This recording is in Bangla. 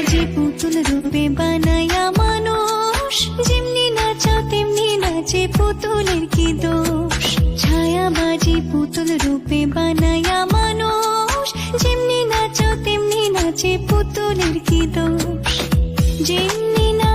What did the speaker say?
বাজি পুতুল রূপে বানায়া মানুষ, যেমনি নাচাও তেমনি নাচে পুতুলের কি দোষ। ছায়া বাজি পুতুল রূপে বানায়া মানুষ, যেমনি নাচাও তেমনি নাচে পুতুলের কি দোষ। যেমনি না